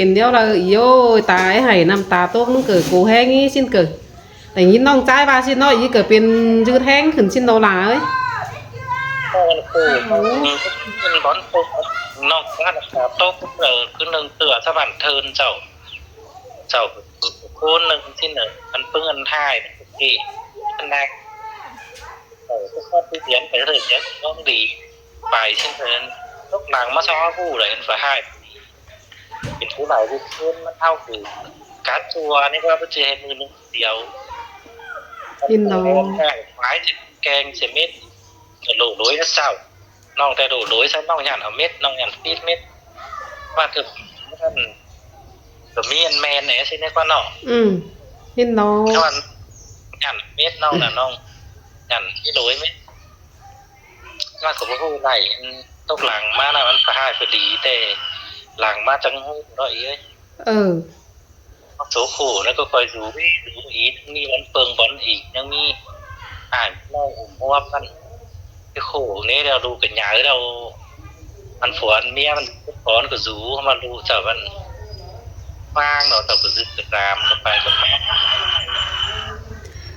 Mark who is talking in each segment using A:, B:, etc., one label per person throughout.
A: เป็นเดียวlà yêu tái hay nằm tà tốt nó cử cố hang ý xin cửแต่ยินน้องใจว่าสิน้อยอีเกิดเป็นยืดแห้งขึ้นสินโนลาเอ้ย
B: มันร้อนปุ๊บนอกจากโต๊ะเลยคือหนึ่งเตือสะบันเทินเจ้าคนหนึ่งที่หนึ่งมันเพิ่งอันท้ายที่อันแรกทุกคนที่เรียนไปเลยเยอะต้องดีไปเช่นเดิมทุกหลังมาซ้อผู้เลยอันฝ่ายเป็นผู้ไหนที่ขึ้นมันเท่าคือการทัวนี่ก็เป็นเจมือหนึ่งเดียว
A: กินน้อง
B: ไม้จะแกงเสม็ดหลูลุยเศร้าน้องแต่หลูลุยซะน้องยันเอาเม็ดน้องยันปีดเม็ดว่าคือท่านตัวมีอันแมนเนี่ยใช่ไหมก็น้อง
A: กินน้อง
B: ถ้ามันยันเม็ดน้องน่ะน้องยันที่ลุยเม็ดว่ากับผู้ใดตกหลังมานะมันพายพอดีแต่หลังมาจังหูน้อยเอ้ยโสขู่แล้วก็คอยดูอีกมีวันเปิงบอลอีกยังมีอ่านเล่าเพราะว่ามันไอ้ขู่นี้เราดูกันยาเรามันฝนเมียมันฝนก็รูมันดูแต่มันฟางเนาะแต่ก็ยึดกระดามกันไปกับแม่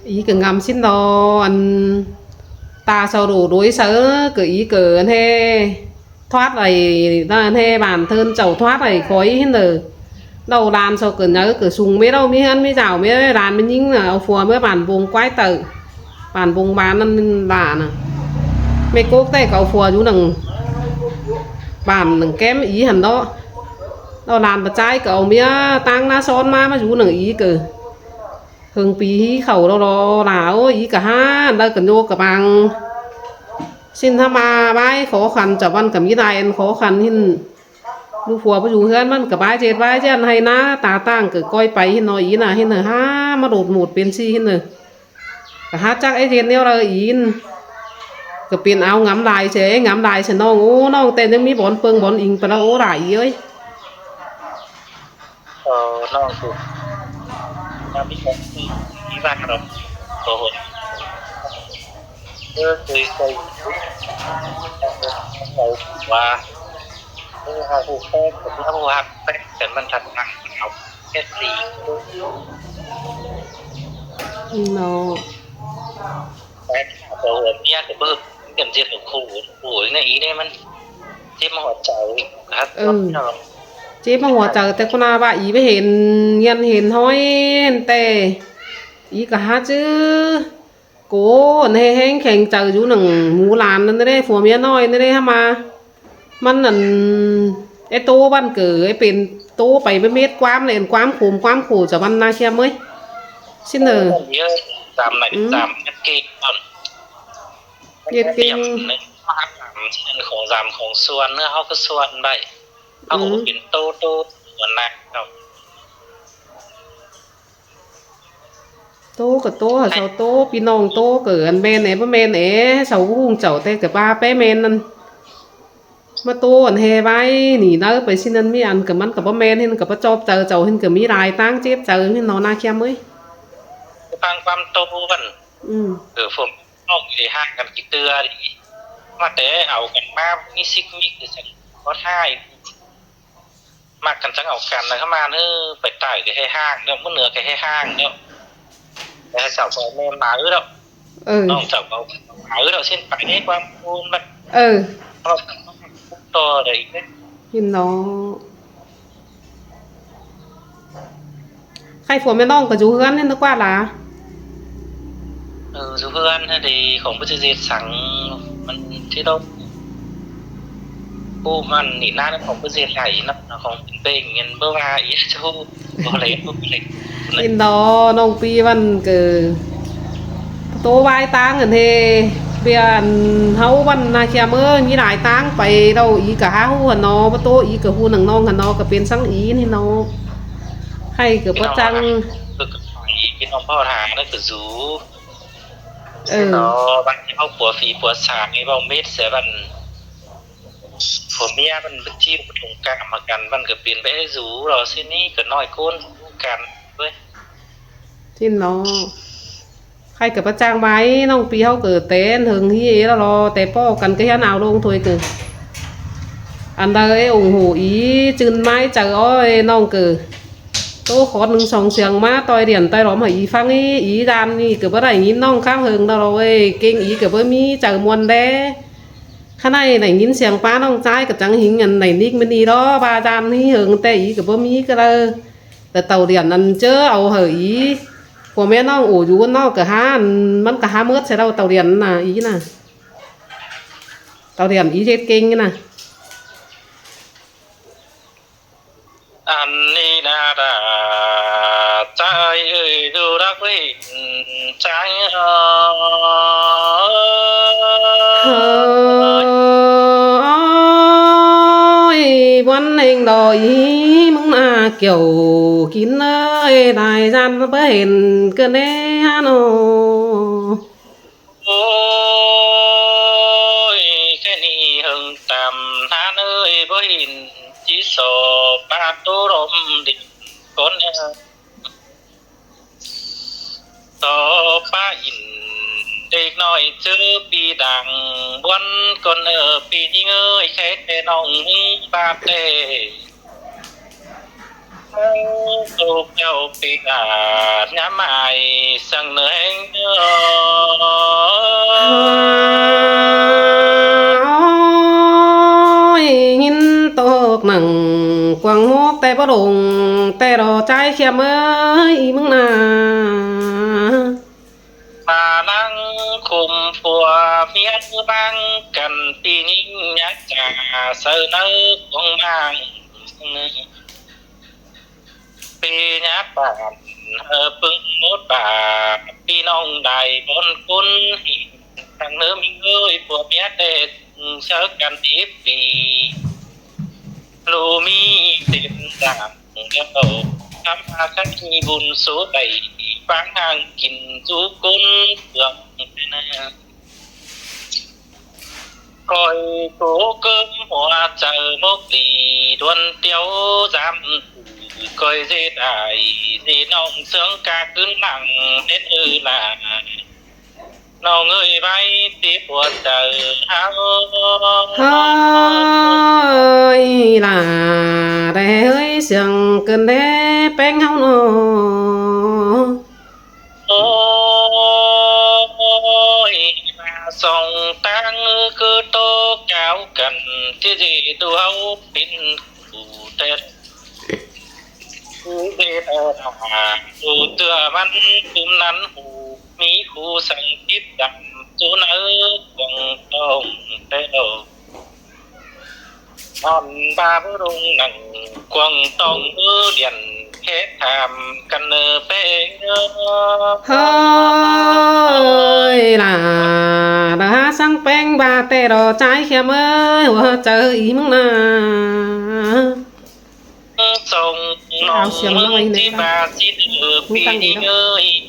A: ý cứ ngắm xin nó anh ta sau đủ đối sở cứ ý cứ anh he thoát này ta anh he bản thân chầu thoát này khói hết rồi đầu đàn sau cứ nhớ cứ sùng mấy đâu mấy hơn mấy rào mấy đàn mấy những là phùa mấy bản vùng quái tử bản vùng bán ăn là nè mấy cố tay cậu phùa chú đừng bản đừng kém ý hẳn đó đầu đàn bật trái cậu mấy tăng na son mà chú đừng ý cứ hương pí khẩu đâu đó là ý cả ha đây cần vô cả bằng xin tham ma bái khó khăn chả văn cả mỹ đại ăn khó khăn hinดูผัวไปอยู่เฮือนมันกับบ้านเจ็ดบ้านเจ็ดให้นะตาตั้งก็ก้อยไปให้น้อยอีน่ะให้หนึ่งห้ามาโดดหมดเป็นซี่ให้หนึ่งก็หาจักไอ้เทียนเนี่ยเราอีนก็เป็นเอางำลายเฉยงำลายเฉยน้องโอ้น้องแต่ยังมีบอลเปิงบอลอิงไปแล้วโอ้หลายเอ้ย
B: น้องคือน้ำมีของที่บ้านเราโอ้โหเคยว่าหาผู้แป้งกับที่เขาหักแป้งแต่มันทันหักเอาแค่สี่แป้งตัวหัวเมียกับเบิร์ดเก็บเจ็บกับขู่ในอีเนี่ยมันเจ็บมาหัวใจครับ
A: เจ็บมาหัวใจแต่คนอาบะอีไปเห็นเงินเห็นห้อยแต่อีกะฮะจื้อโก้ในแห้งแข็งเจออยู่หนึ่งหมูหลานนั่นได้ผัวเมียน้อยนั่นได้ทำมามันนั่นไอ้โตบ้านเก๋ไอ้เป็นโตไปไม่เม็ดความเลยความขู่จะวันนาเชียมั้ยชิ้นเนอ
B: ตามไหนตามยัดเก่งก่อน
A: ยัดเก่ง
B: มาหักหลังชิ้นของรำของส่วนเนื้อเขาก็ส่วนไปเขาก็เป็นโตส่วนหนักครับ
A: โตกับโตเหรอเสาโตพี่น้องโตเกิดแม่ไหนพ่อแม่ไหนเสาหุ่งเจ้าแต่กับบ้าแป้แม่นั่นมาโตอันเฮไว้หนีเนอไปสินั้นมีอันกับมันกับพ่อแม่เห็นกับพ่อจอบเจอเจ้าเห็นกับมีลายตั้งเจ็บเจอเห็นนอนนาเคียมเอ้ย
B: ฟังความโตกันผมนอกอยู่ห้างกันกี่เตือดิมาแต่เอากันมามีซิกมีคือสักเพราะท่ายมากันจังเอากันนะเข้ามาเนอไปไต่ก็ให้ห้างแล้วเมื่อเหนือก็ให้ห้างแล้วแต่เจ้าของแม่หมาแล้วน้องเจ้าเอาหมาแล้วเช่นไปนี้ความคูณมันต่อเลย
A: ยินน้องใครผัวไม่น้องกับจูเฮือนนี่นึกว่าล่ะ
B: จูเฮือนนะดีของพิจิตรสังมันที่เราผู้มันหนีหน้าของพิจิตรไหลนะของเป็นเงินเมื่อวานอีชูบอลเล็ก
A: ยินน้องน้องปีวันเกิดโตวายตางเงินเทเบียนเฮาวันนาเชียเมื่อมีหลายตั้งไปเราอีกะฮะหูหันนอประตูอีกะหูหนังนองหันนอก็เป็นสังอีนี่นอให้เกือบประจัง
B: พี่น้องพ่อทางนั่นคือซูเนาะบ้านที่เขาปัวฝีปัวสากนี่เราเม็ดเสียบันผมเมียมันเป็นที่ประทงกลางมากันมันก็เปลี่ยนไปให้ซูเราเส้นนี้ก็น้อยก้นกันด้วย
A: ที่นอใครกับประจางไว้น้องปีเขาเกิดเต้นถึงที่แล้วรอแต่ป้อกันก็ยันเอาลงถอยเกิด anh đây ủng hộ ý chừng mai chờ ơi nong cử tô khó nâng sòng xiềng má tôi điển tay đó mà ý phăng ý đàn đi cứ bắt đầu nhìn nong khác hơn đâu rồi kinh ý cứ với mi chờ muôn đế khá này này nhìn xiềng phá nong trái cứ chẳng hình ngần này nick mini đó ba đàn ý hưởng tê ý cứ với mi cái đó từ tàu điển ăn chớ ầu hở ý của mẹ nó ủ chú nó cả há mất cả há mướt sẽ đâu tàu điển là ý nè tàu điển ý chết kinh nè
B: anh đi na đã trái ơi du đắc với trái
A: ơi quan hình đòi mong là kiểu kín ơi đại gian bế hình cơn đế hà nô
B: ôi cái ni hưng tầm than ơi với chỉ số ba tô rôm đi con số ba in để nói chữ pi đằng buôn con ở pi đi ơi khét để nong ba tê tô keo pi à nhám ai sang nơi anh
A: ôi nhìn tộc nặng quăng hốt tay bắt đùng tay đỏ trái khiêm ơi mừng nà
B: bà năng khum phùa miết băng cần pi nhìn nhát trà sơ nơ con mang pi nhát bản bưng một bà pi nong đài con cún thằng nữ mình ơi của miết để sơ cần tiếp pi lù mi tìm giảm em đầu khám phá các chi bùn số 7 phán hàng kín chú côn đường coi cố cơm hoa chờ mốc lì đuôn tiêu giam coi dê đại dê nông sướng ca cứ nặng đến là nào người bay tiếp buồn đời hao
A: ơi là để ơi sương cơn đế bén hông nô
B: ôi mà sòng tang cứ tô cao cần chứ gì tu hậu pin cụ tết cụ tết là cụ tựa văn cung nắn hù mỹ khu sang tiếp đầm chú nỡ quăng tông tết đầu on ba bữa rung nặng quăng tông mưa điện hết tham cần phê
A: ơi là đã sang bén ba tê đỏ trái khiêm ơi hoa chờ ý mừng nà
B: sông nông mương chi bà chi được bị đi ơi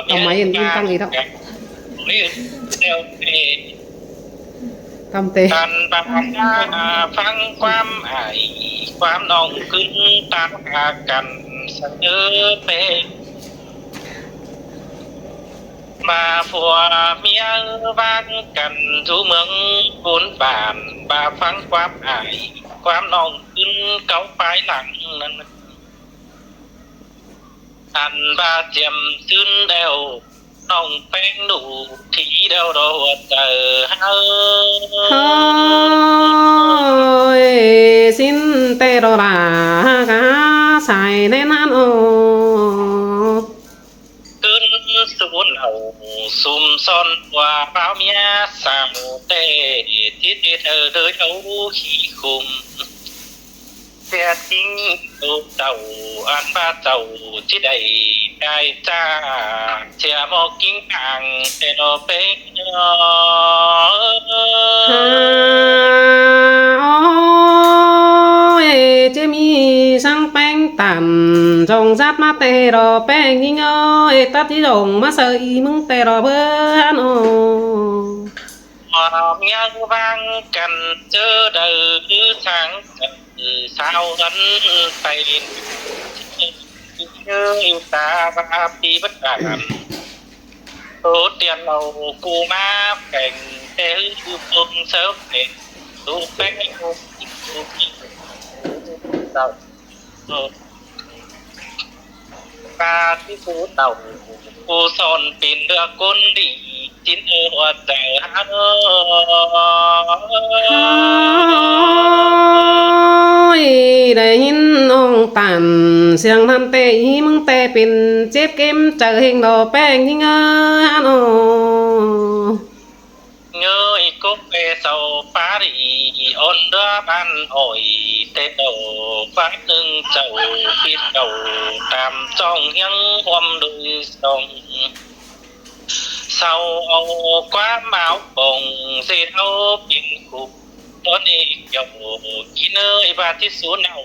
A: tầm máy yên tăng ý đâu tầm tê
B: tàn bạc phăng quam hải quam nông cưng tan hạ cần sẵn nhớ phê bà phùa mía vang cần chú mương cuốn bản bà phăng quam hải quam nông cưng cáu phái lặng ăn ba chèm xương đeo nông phèn đủ thì đeo đồ chờ
A: ơi xin tê đồ là cá xài nên ăn ô
B: cơn xuống hậu xùm son qua bao mía xào tê thiết thiết ở đời đấu khí khùng xe chính đô tàu ăn ba tàu chỉ đầy cài cha xe mò kính hàng xe nó bế
A: ôi chế mi sang bánh tàn rong rát má tê rò bánh nhìn ơi tát tí rồng má sơ y mừng tê rò bơ ăn ô
B: ngang vang cần chớ đời sáng sao gắn tay như yêu ta và đi bất đàn số tiền lầu cù ma cảnh thế phương sớm để tu phép เต่าปลาที่ฟูเต่าผู้สอนปีนเรือก้นดีจินหัวใจหา
A: โอ้ยได้ยินน้องตันเสียงทันเตอีมึงแต่เป็นเจ็บเกมเจอเฮงดอแป้งที่เงาโน
B: người cúc về sầu phá đi ôn đưa ban ổi tê đầu phát lưng chầu biết đầu tam trong hiếng hôm đôi sông sau âu quá máu bồng dê thâu biển cục đón đi kiểu khi nơi và thiết số nào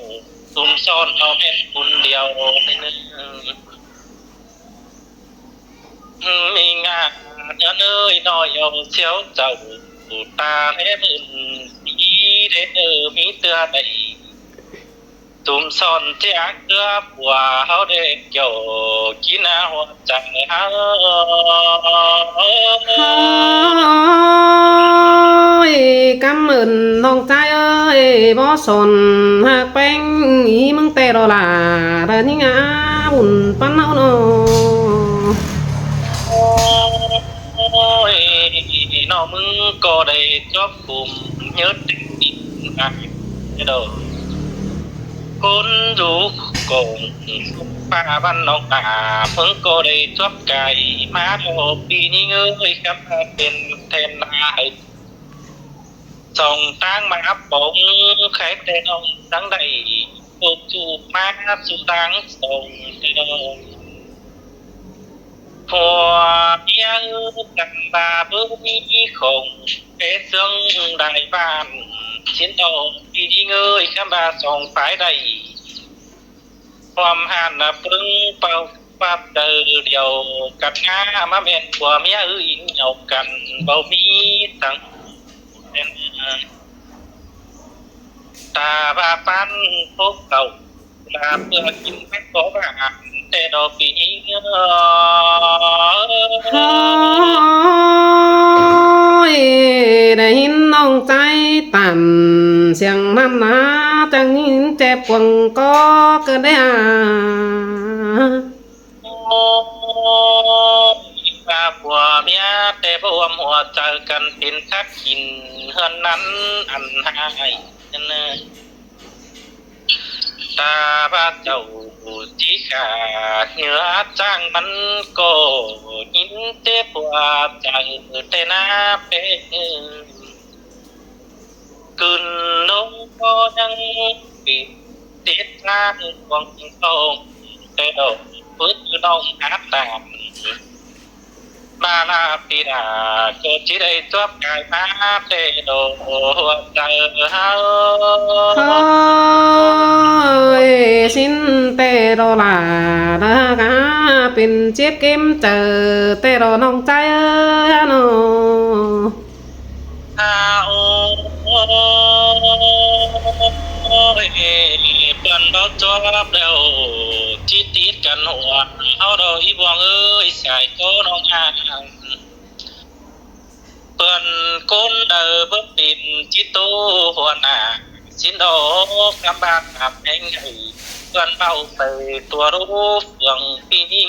B: tùm son ao em bùn điều mình à nhớ nơi nói yêu chiếu chầu ta thế mừng ý đến ở mỹ tưa đầy tùm son che cửa bùa hao để kiểu kín à hoa chẳng hao
A: โอ้ยกำเอินน้องใจเอ้ยบ่สนหากแป้งอีมึงแต่ดอลาเดินนี่งาบุญปันเอาโน
B: ôi nó mừng có đầy chóp cùng nhớ tình ai cái đồ côn rú cùng pha văn nó cả mừng có đầy chóp cày má hồ bị như người khắp bên thêm lại dòng tang mà áp bóng khẽ tên ông đáng đầy ôm chu má su tang dòng tên ông phò bia cầm bà bước đi khổng kế dương đại bàn chiến đấu đi ngơi khám bà dòng phái đầyความหันนะปึ้งเป่าปั๊บเดินเดียวกับงามาเม็นกว่าเมียอิงเหยากันเบามีทั้งตาบาปันพบเก่าลาเพื่อกินไม่ขอบาแต่ดอกปีนี้
A: โอ้ยได้ยินน้องใจตันเสียงนั้นนะจังยินเจ็บกวงก็เกิดได้
B: ปาผัวเมียแต่พวมหัวเจอกันเป็นทักขินเฮือนนั้นอันหายนั่นเลย ตาบาเจ้าจีขาเหนือจ้างมันก็ยินเจ็บปวดใจแต่หน้าเป็นคืนลงก็ยังปิดติดงานหวังทองแต่ดอกพื้นน้องหาตามมาลาปีดาก็จีได้ตัวกายมาแต่ดอกหัวใจเฮา
A: โอ้ยสินเตโรลาดากาเป็นเจ็บเกมเจอเตโรน้องใจเอ้ยโน
B: โอ้ยเปิ้นบ่จบแล้วที่ติดกันหัวเฮาดอกอีบวงเอ้ยสายโตน้องอ่างเปิ้นก้นเด้อเบิ่ปินจิตโตหัวหน้าสินดอกกำบากหับแห่งให้เปิ้นเบาไปตัวรู้เฟืองปีนี้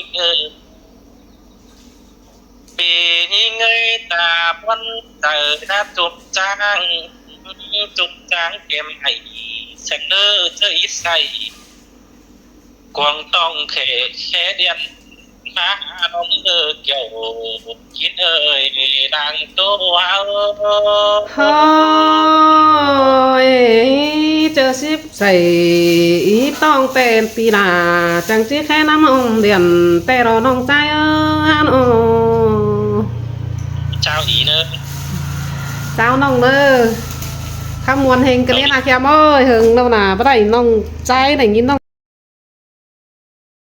B: ปีนี้เงยตาพ้นเจอหน้าจุบจางเก็มไห้ฉันเธออีใส่กวางต้องแค่เดียนมาน้องเกี่ยวคิดดังตัวเอา
A: โอ้ยเจอสิบใส่อีต้องเต็มปีลาจังจีแค่น้ำองเดียนแต่โรน้องใจเอ้ยโน
B: เจ้าอีเนอะ
A: เจ้าน้องเด้อขมวนเฮงกันเนี้ยนะแคมเอ้ยหึงđâu nà bắt đầuน้องใจได้ยินน้อง